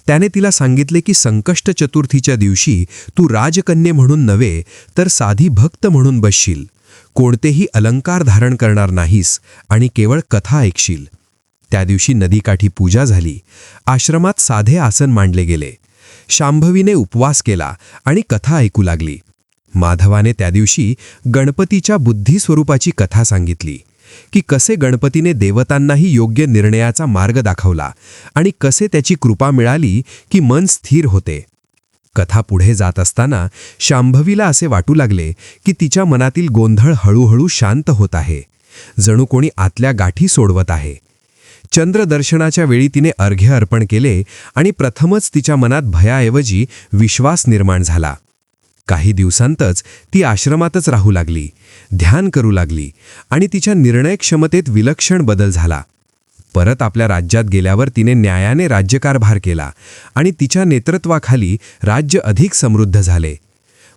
त्याने तिला सांगितले की संकष्ट चतुर्थीच्या दिवशी तू राजकन्ये म्हणून नव्हे तर साधी भक्त म्हणून बसशील, कोणतेही अलंकार धारण करणार नाहीस आणि केवळ कथा ऐकशील. त्या दिवशी नदीकाठी पूजा झाली. आश्रमात साधे आसन मांडले गेले. शांभवीने उपवास केला आणि कथा ऐकू लागली. माधवाने त्या दिवशी गणपतीच्या बुद्धी स्वरूपाची कथा सांगितली की कसे गणपतीने देवतांनाही योग्य निर्णयाचा मार्ग दाखवला आणि कसे त्याची कृपा मिळाली की मन स्थिर होते. कथा पुढे जात असताना शांभवीला असे वाटू लागले की तिच्या मनातील गोंधळ हळूहळू शांत होत आहे, जणू कोणी आतल्या गाठी सोडवत आहे. चंद्रदर्शनाच्या वेळी तिने अर्घ्य अर्पण केले आणि प्रथमच तिच्या मनात भयाऐवजी विश्वास निर्माण झाला. काही दिवसांतच ती आश्रमातच राहू लागली, ध्यान करू लागली आणि तिच्या निर्णय क्षमतेत विलक्षण बदल झाला. परत आपल्या राज्यात गेल्यावर तिने न्यायाने राज्यकारभार केला आणि तिच्या नेतृत्वाखाली राज्य अधिक समृद्ध झाले.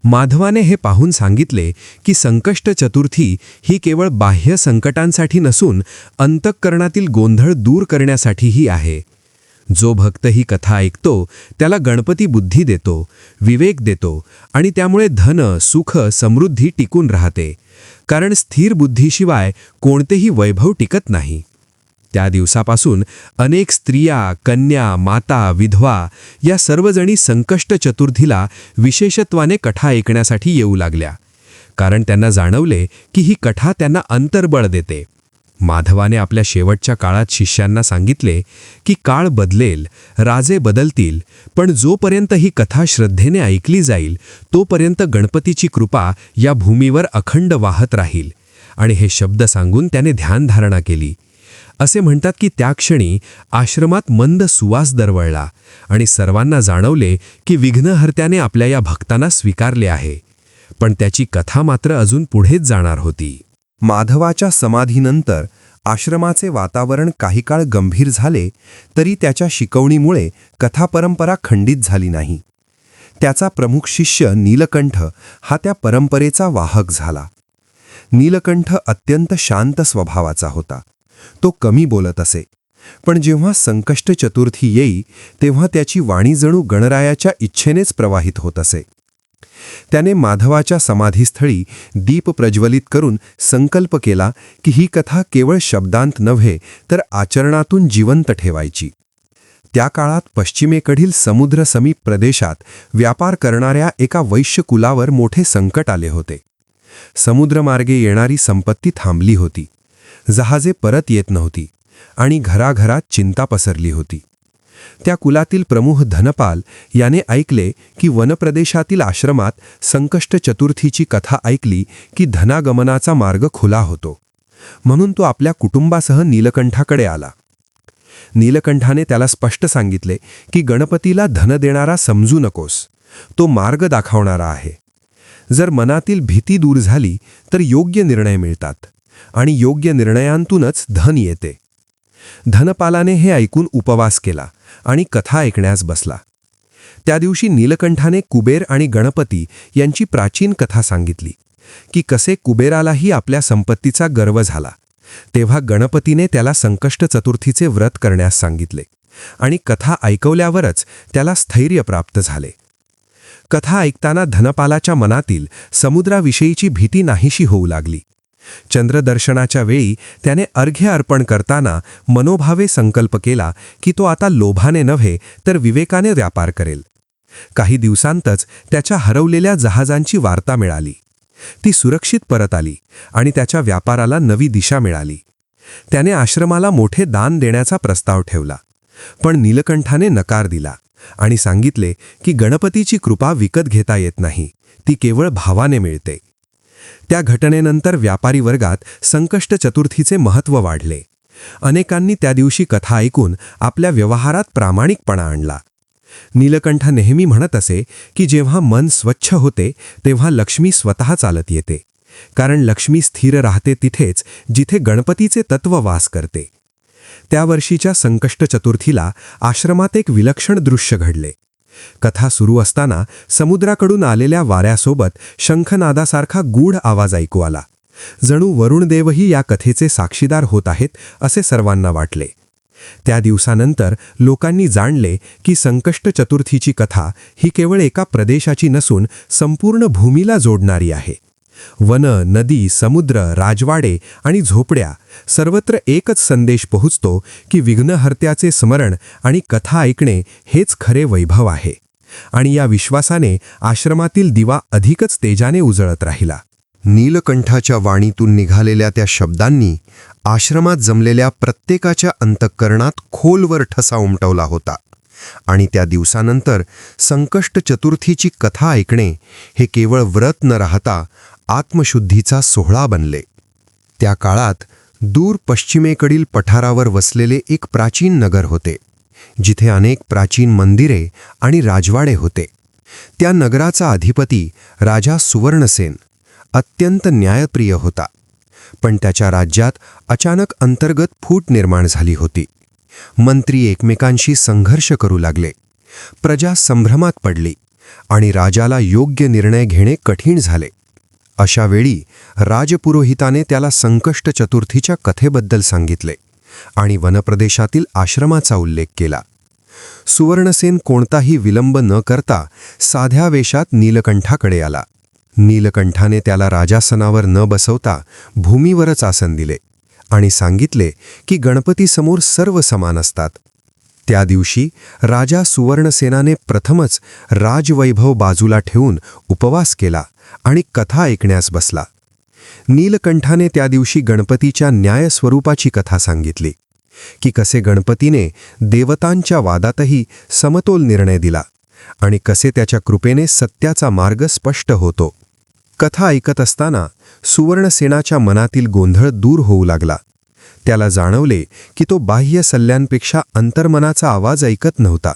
माधवाने हे पाहून सांगितले की संकष्ट चतुर्थी ही केवळ बाह्य संकटांसाठी नसून अंतःकरणातील गोंधळ दूर करण्यासाठीही आहे. जो भक्त ही कथा ऐकतो त्याला गणपती बुद्धी देतो, विवेक देतो आणि त्यामुळे धन, सुख, समृद्धी टिकून राहते. कारण स्थिर बुद्धीशिवाय कोणतेही वैभव टिकत नाही. त्या दिवसापासून अनेक स्त्रिया, कन्या, माता, विधवा या सर्वजणी संकष्ट चतुर्थीला विशेषत्वाने कथा ऐकण्यासाठी येऊ लागल्या. कारण त्यांना जाणवले की ही कथा त्यांना अंतर्बळ देते. माधवाने आपल्या शेवटच्या काळात शिष्यांना सांगितले की काळ बदलेल, राजे बदलतील, पण जोपर्यंत ही कथा श्रद्धेने ऐकली जाईल तोपर्यंत गणपतीची कृपा या भूमीवर अखंड वाहत राहील. आणि हे शब्द सांगून त्याने ध्यानधारणा केली. असे म्हणतात की त्या क्षणी आश्रमात मंद सुवास दरवळला आणि सर्वांना जाणवले की विघ्नहर्त्याने आपल्या या भक्तांना स्वीकारले आहे. पण त्याची कथा मात्र अजून पुढेच जाणार होती. माधवाच्या समाधीनंतर आश्रमाचे वातावरण काही काळ गंभीर झाले तरी त्याच्या शिकवणीमुळे कथापरंपरा खंडित झाली नाही. त्याचा प्रमुख शिष्य नीलकंठ हा त्या परंपरेचा वाहक झाला. नीलकंठ अत्यंत शांत स्वभावाचा होता. तो कमी बोलत असे, पण जेव्हा संकष्ट चतुर्थी येई तेव्हा त्याची वाणी जणू गणरायाच्या इच्छेनेच प्रवाहित होत असे. त्याने माधवाच्या समाधीस्थळी दीप प्रज्वलित करून संकल्प केला की ही कथा केवळ शब्दांत नव्हे तर आचरणातून जिवंत ठेवायची. त्या काळात पश्चिमेकडील समुद्रसमीप प्रदेशात व्यापार करणाऱ्या एका वैश्य कुलावर मोठे संकट आले होते. समुद्रमार्गे येणारी संपत्ती थांबली होती, जहाजे परत येत नव्हती आणि घराघरात चिंता पसरली होती. त्या कुलातील प्रमुख धनपाल याने ऐकले की वनप्रदेशातील आश्रमात संकष्ट चतुर्थीची कथा ऐकली की धनागमनाचा मार्ग खुला होतो. म्हणून तो आपल्या कुटुंबासह नीलकंठाकडे आला. नीलकंठाने त्याला स्पष्ट सांगितले की गणपतीला धन देणारा समजू नकोस, तो मार्ग दाखवणारा आहे. जर मनातील भीती दूर झाली तर योग्य निर्णय मिळतात आणि योग्य निर्णयांतूनच धन येते. धनपालाने हे ऐकून उपवास केला आणि कथा ऐकण्यास बसला. त्या दिवशी नीलकंठाने कुबेर आणि गणपती यांची प्राचीन कथा सांगितली की कसे कुबेरालाही आपल्या संपत्तीचा गर्व झाला. तेव्हा गणपतीने त्याला संकष्ट चतुर्थीचे व्रत करण्यास सांगितले आणि कथा ऐकवल्यावरच त्याला स्थैर्य प्राप्त झाले. कथा ऐकताना धनपालाच्या मनातील समुद्राविषयीची भीती नाहीशी होऊ लागली. चंद्रदर्शनाच्या वेळी त्याने अर्घ्य अर्पण करताना मनोभावे संकल्प केला की तो आता लोभाने नव्हे तर विवेकाने व्यापार करेल. काही दिवसांतच त्याच्या हरवलेल्या जहाजांची वार्ता मिळाली. ती सुरक्षित परत आली आणि त्याच्या व्यापाराला नवी दिशा मिळाली. त्याने आश्रमाला मोठे दान देण्याचा प्रस्ताव ठेवला, पण नीलकंठाने नकार दिला आणि सांगितले की गणपतीची कृपा विकत घेता येत नाही, ती केवळ भावाने मिळते. त्या घटनेनंतर व्यापारी वर्गात संकष्ट चतुर्थीचे महत्त्व वाढले. अनेकांनी त्या दिवशी कथा ऐकून आपल्या व्यवहारात प्रामाणिकपणा आणला. नीलकंठ नेहमी म्हणत असे की जेव्हा मन स्वच्छ होते तेव्हा लक्ष्मी स्वतः चालत येते, कारण लक्ष्मी स्थिर राहते तिथेच जिथे गणपतीचे तत्व वास करते. त्या वर्षीच्या संकष्ट चतुर्थीला आश्रमात एक विलक्षण दृश्य घडले. कथा सुरू असताना समुद्राकडून आलेल्या वाऱ्यासोबत शंखनादासारखा गूढ आवाज ऐकू आला. जणू वरुणदेवही या कथेचे साक्षीदार होत आहेत असे सर्वांना वाटले. त्या दिवसानंतर लोकांनी जाणले की संकष्ट चतुर्थीची कथा ही केवळ एका प्रदेशाची नसून संपूर्ण भूमीला जोडणारी आहे. वन, नदी, समुद्र, राजवाडे आणि झोपड्या सर्वत्र एकच संदेश पोहोचतो की विघ्नहर्त्याचे स्मरण आणि कथा ऐकणे हेच खरे वैभव आहे. आणि या विश्वासाने आश्रमातील दिवा अधिकच तेजाने उजळत राहिला. नीलकंठाच्या वाणीतून निघालेल्या त्या शब्दांनी आश्रमात जमलेल्या प्रत्येकाच्या अंतःकरणात खोलवर ठसा उमटवला होता. आणि त्या दिवसानंतर संकष्ट चतुर्थीची कथा ऐकणे हे केवळ व्रत न राहता आत्मशुद्धीचा सोहळा बनले. त्या काळात दूर पश्चिमेकडील पठारावर वसलेले एक प्राचीन नगर होते, जिथे अनेक प्राचीन मंदिरे आणि राजवाडे होते. त्या नगराचा अधिपती राजा सुवर्णसेन अत्यंत न्यायप्रिय होता. पण त्याच्या राज्यात अचानक अंतर्गत फूट निर्माण झाली होती. मंत्री एकमेकांशी संघर्ष करू लागले. प्रजा संभ्रमात पडली आणि राजाला योग्य निर्णय घेणे कठीण झाले. अशा वेळी राजपुरोहिताने त्याला संकष्ट चतुर्थीच्या कथेबद्दल सांगितले आणि वनप्रदेशातील आश्रमाचा उल्लेख केला. सुवर्णसेन कोणताही विलंब न करता साध्या वेशात नीलकंठाकडे आला. नीलकंठाने त्याला राजासनावर न बसवता भूमीवरच आसन दिले आणि सांगितले की गणपतीसमोर सर्व समान असतात. त्या दिवशी राजा सुवर्णसेनाने प्रथमच राजवैभव बाजूला ठेवून उपवास केला आणि कथा ऐकण्यास बसला. नीलकंठाने त्या दिवशी गणपतीच्या न्यायस्वरूपाची कथा सांगितली की कसे गणपतीने देवतांच्या वादातही समतोल निर्णय दिला आणि कसे त्याच्या कृपेने सत्याचा मार्ग स्पष्ट होतो. कथा ऐकत असताना सुवर्णसेनाच्या मनातील गोंधळ दूर होऊ लागला. त्याला जाणवले की तो बाह्य सल्ल्यांपेक्षा अंतर्मनाचा आवाज ऐकत नव्हता.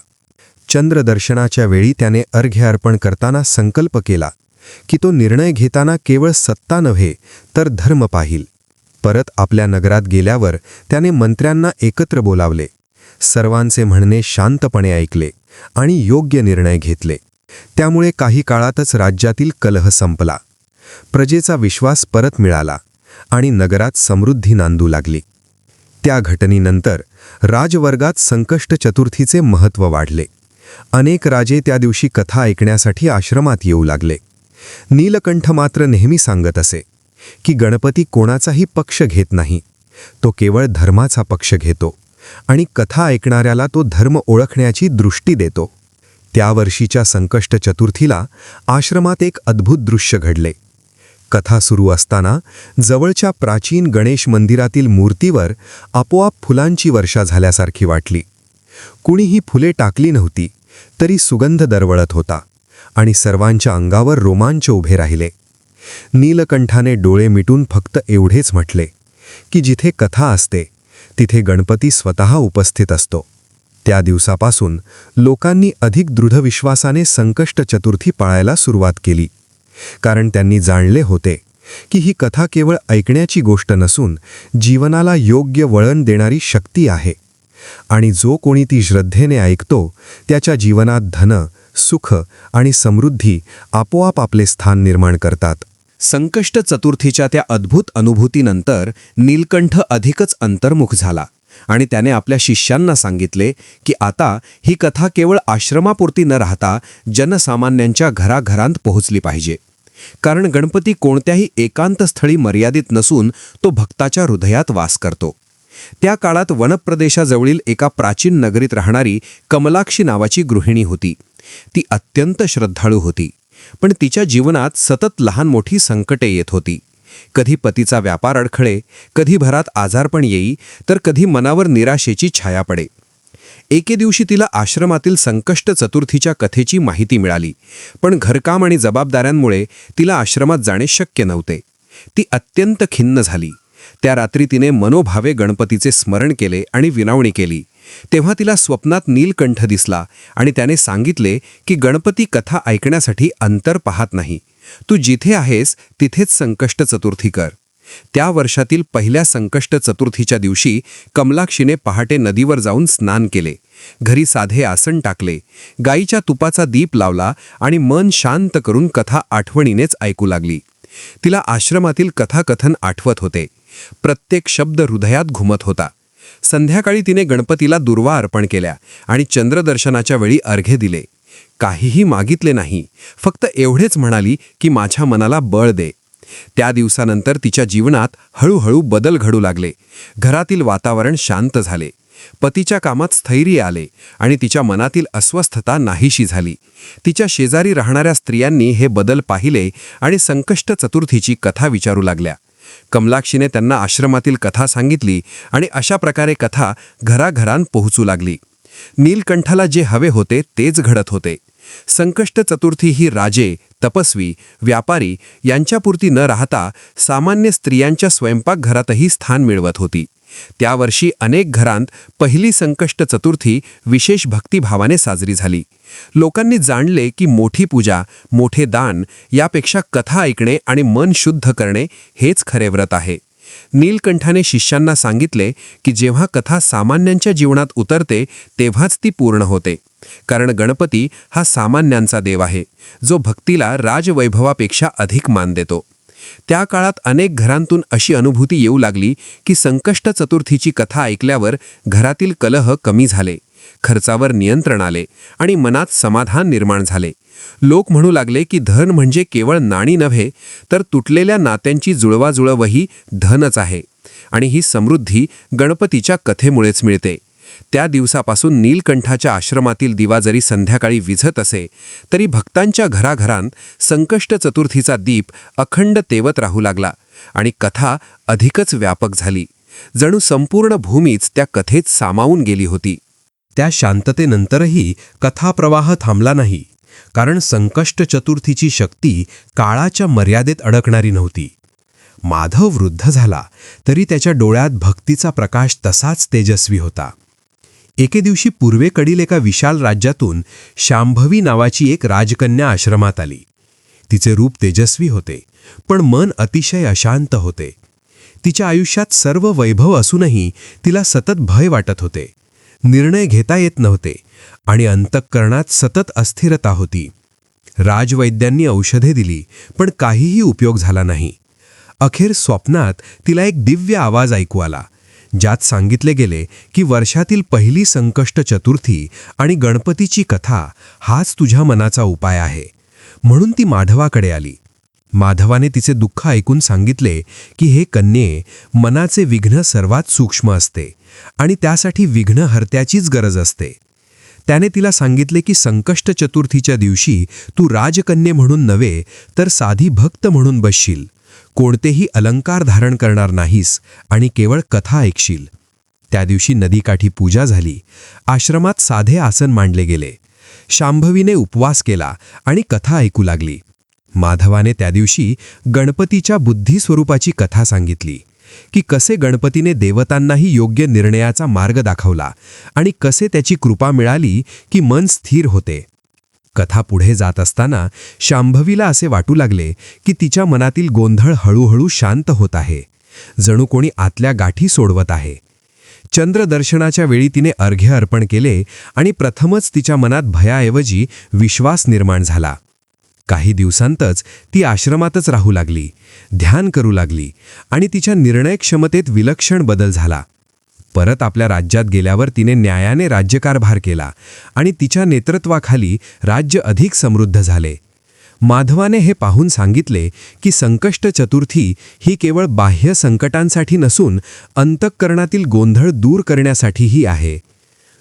चंद्रदर्शनाच्या वेळी त्याने अर्घ्य अर्पण करताना संकल्प केला की तो निर्णय घेताना केवळ सत्ता नव्हे तर धर्म पाहील. परत आपल्या नगरात गेल्यावर त्याने मंत्र्यांना एकत्र बोलावले, सर्वांचे म्हणणे शांतपणे ऐकले आणि योग्य निर्णय घेतले. त्यामुळे काही काळातच राज्यातील कलह संपला. प्रजेचा विश्वास परत मिळाला आणि नगरात समृद्धी नांदू लागली. त्या घटनेनंतर राजवर्गात संकष्ट चतुर्थीचे महत्त्व वाढले. अनेक राजे त्या दिवशी कथा ऐकण्यासाठी आश्रमात येऊ लागले. नीलकंठ मात्र नेहमी सांगत असे की गणपती कोणाचाही पक्ष घेत नाही, तो केवळ धर्माचा पक्ष घेतो आणि कथा ऐकणाऱ्याला तो धर्म ओळखण्याची दृष्टी देतो. त्या वर्षीच्या संकष्ट चतुर्थीला आश्रमात एक अद्भुत दृश्य घडले. कथा सुरू असताना जवळच्या प्राचीन गणेश मंदिरातील मूर्तीवर आपोआप फुलांची वर्षा झाल्यासारखी वाटली. कुणीही फुले टाकली नव्हती, तरी सुगंध दरवळत होता आणि सर्वांच्या अंगावर रोमांच उभे राहिले. नीलकंठाने डोळे मिटून फक्त एवढेच म्हटले की जिथे कथा असते तिथे गणपती स्वतः उपस्थित असतो. त्या दिवसापासून लोकांनी अधिक दृढ विश्वासाने संकष्ट चतुर्थी पाळायला सुरुवात केली, कारण त्यांनी जाणले होते की ही कथा केवळ ऐकण्याची गोष्ट नसून जीवनाला योग्य वळण देणारी शक्ती आहे आणि जो कोणी ती श्रद्धेने ऐकतो त्याच्या जीवनात धन, सुख आणि समृद्धी आपोआप आपले स्थान निर्माण करतात. संकष्ट चतुर्थीच्या त्या अद्भुत अनुभूतीनंतर नीलकंठ अधिकच अंतर्मुख झाला आणि त्याने आपल्या शिष्यांना सांगितले की आता ही कथा केवळ आश्रमापुरती न राहता जनसामान्यांच्या घराघरांत पोहोचली पाहिजे. कारण गणपती कोणत्याही एकांत स्थळी मर्यादित नसून तो भक्ताच्या हृदयात वास करतो. त्या काळात वनप्रदेशाजवळील एका प्राचीन नगरीत राहणारी कमलाक्षी नावाची गृहिणी होती. ती अत्यंत श्रद्धाळू होती, पण तिच्या जीवनात सतत लहान मोठी संकटे येत होती. कधी पतीचा व्यापार अडखळे, कधी घरात आजारपण येई, तर कधी मनावर निराशेची छाया पडे. एके दिवशी तिला आश्रमातील संकष्ट चतुर्थीच्या कथेची माहिती मिळाली, पण घरकाम आणि जबाबदाऱ्यांमुळे तिला आश्रमात जाणे शक्य नव्हते. ती अत्यंत खिन्न झाली. त्या रात्री तिने मनोभावे गणपतीचे स्मरण केले आणि विनवणी केली. तेव्हा तिला स्वप्नात नीलकंठ दिसला आणि त्याने सांगितले की गणपती कथा ऐकण्यासाठी अंतर पाहत नाही, तू जिथे आहेस तिथेच संकष्ट चतुर्थी कर. त्या वर्षातील पहिल्या संकष्ट चतुर्थीच्या दिवशी कमलाक्षीने पहाटे नदीवर जाऊन स्नान केले, घरी साधे आसन टाकले, गाईच्या तुपाचा दीप लावला आणि मन शांत करून कथा आठवणीनेच ऐकू लागली. तिला आश्रमातील कथाकथन आठवत होते. प्रत्येक शब्द हृदयात घुमत होता. संध्याकाळी तिने गणपतीला दुर्वा अर्पण केल्या आणि चंद्रदर्शनाच्या वेळी अर्घ्य दिले. काहीही मागितले नाही, फक्त एवढेच म्हणाली की माझ्या मनाला बळ दे. त्या दिवसानंतर तिच्या जीवनात हळूहळू बदल घडू लागले. घरातील वातावरण शांत झाले, पतीच्या कामात स्थैर्य आले आणि तिच्या मनातील अस्वस्थता नाहीशी झाली. तिच्या शेजारी राहणाऱ्या स्त्रियांनी हे बदल पाहिले आणि संकष्ट चतुर्थीची कथा विचारू लागल्या. कमलाक्षीने त्यांना आश्रमातील कथा सांगितली आणि अशा प्रकारे कथा घराघरांत पोहोचू लागली. नीलकंठाला जे हवे होते तेच घडत होते. संकष्ट चतुर्थी ही राजे, तपस्वी, व्यापारी यांच्यापुरती न राहता सामान्य स्त्रियांच्या स्वयंपाकघरातही स्थान मिळवत होती. त्या वर्षी अनेक घरांत पहिली संकष्ट चतुर्थी विशेष भक्तिभावाने साजरी झाली. लोकांनी जाणले की मोठी पूजा, मोठे दान यापेक्षा कथा ऐकणे आणि मन शुद्ध करणे हेच खरे व्रत आहे. नीलकंठाने शिष्यांना सांगितले की जेव्हा कथा सामान्यांच्या जीवनात उतरते तेव्हाच ती पूर्ण होते, कारण गणपती हा सामान्यांचा देव आहे, जो भक्तीला राजवैभवापेक्षा अधिक मान देतो. त्या काळात अनेक घरांतून अशी अनुभूती येऊ लागली की संकष्ट चतुर्थीची कथा ऐकल्यावर घरातील कलह कमी झाले, खर्चावर नियंत्रण आले आणि मनात समाधान निर्माण झाले. लोक म्हणू लागले की धन म्हणजे केवळ नाणी नव्हे, तर तुटलेल्या नात्यांची जुळवाजुळवही धनच आहे. आणि ही समृद्धी गणपतीच्या कथेमुळेच मिळते. त्या दिवसापासून नीलकंठाच्या आश्रमातील दिवा जरी संध्याकाळी विझत असे, तरी भक्तांच्या घराघरांत संकष्ट चतुर्थीचा दीप अखंड तेवत राहू लागला आणि कथा अधिकच व्यापक झाली. जणू संपूर्ण भूमीच त्या कथेत सामावून गेली होती. त्या शांततेनंतरही कथाप्रवाह थांबला नाही, कारण संकष्ट चतुर्थीची शक्ती काळाच्या मर्यादेत अडकणारी नव्हती. माधव वृद्ध झाला तरी त्याच्या डोळ्यात भक्तीचा प्रकाश तसाच तेजस्वी होता. एके दिवशी पूर्वेकडील एका विशाल राज्यातून शांभवी नावाची एक राजकन्या आश्रमात आली. तिचे रूप तेजस्वी होते, पण मन अतिशय अशांत होते. तिच्या आयुष्यात सर्व वैभव असूनही तिला सतत भय वाटत होते. निर्णय घेता येत नव्हते आणि अंतःकरणात सतत अस्थिरता होती. राजवैद्यांनी औषधे दिली, पण काहीही उपयोग झाला नाही. अखेर स्वप्नात तिला एक दिव्य आवाज ऐकू आला, ज्यात सांगितले गेले की वर्षातील पहिली संकष्ट चतुर्थी आणि गणपतीची कथा हाच तुझ्या मनाचा उपाय आहे. म्हणून ती माधवाकडे आली. माधवाने तिचे दुःख ऐकून सांगितले की हे कन्ये, मनाचे विघ्न सर्वात सूक्ष्म असते आणि त्यासाठी विघ्नहर्त्याचीच गरज असते. त्याने तिला सांगितले की संकष्ट चतुर्थीच्या दिवशी तू राजकन्ये म्हणून नव्हे, तर साधी भक्त म्हणून बसशील. कोणतेही अलंकार धारण करणार नाहीस आणि केवळ कथा ऐकशील. त्या दिवशी नदीकाठी पूजा झाली. आश्रमात साधे आसन मांडले गेले. शांभवीने उपवास केला आणि कथा ऐकू लागली. माधवाने त्या दिवशी गणपतीच्या बुद्धी स्वरूपाची कथा सांगितली की कसे गणपतीने देवतांनाही योग्य निर्णयाचा मार्ग दाखवला आणि कसे त्याची कृपा मिळाली की मन स्थिर होते. कथा पुढे जात असताना शांभवीला असे वाटू लागले की तिच्या मनातील गोंधळ हळूहळू शांत होत आहे, जणू कोणी आतल्या गाठी सोडवत आहे. चंद्रदर्शनाच्या वेळी तिने अर्घ्य अर्पण केले आणि प्रथमच तिच्या मनात भयाऐवजी विश्वास निर्माण झाला. काही दिवसांतच ती आश्रमातच राहू लागली, ध्यान करू लागली आणि तिच्या निर्णय क्षमतेत विलक्षण बदल झाला. परत आपल्या राज्यात गेल्यावर तिने न्यायाने राज्यकारभार केला आणि तिच्या नेतृत्वाखाली राज्य अधिक समृद्ध झाले. माधवाने हे पाहून सांगितले की संकष्ट चतुर्थी ही केवळ बाह्य संकटांसाठी नसून अंतःकरणातील गोंधळ दूर करण्यासाठीही आहे.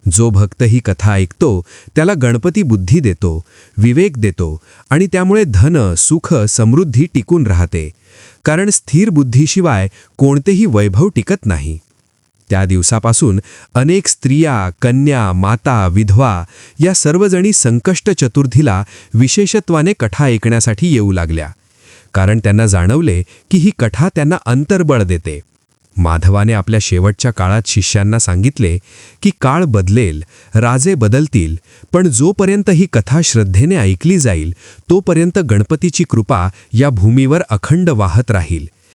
जो भक्त ही कथा ऐकतो त्याला गणपती बुद्धी देतो, विवेक देतो आणि त्यामुळे धन, सुख, समृद्धी टिकून राहते. कारण स्थिर बुद्धीशिवाय कोणतेही वैभव टिकत नाही. त्या दिवसापासून अनेक स्त्रिया, कन्या, माता, विधवा या सर्वजणी संकष्ट चतुर्थीला विशेषत्वाने कथा ऐकण्यासाठी येऊ लागल्या, कारण त्यांना जाणवले की ही कथा त्यांना अंतर्बळ देते. माधवाने आपल्या शेवटच्या काळात शिष्यांना सांगितले की काळ बदलेल, राजे बदलतील, पण जोपर्यंत ही कथा श्रद्धेने ऐकली जाईल तोपर्यंत गणपतीची कृपा या भूमीवर अखंड वाहत राहील.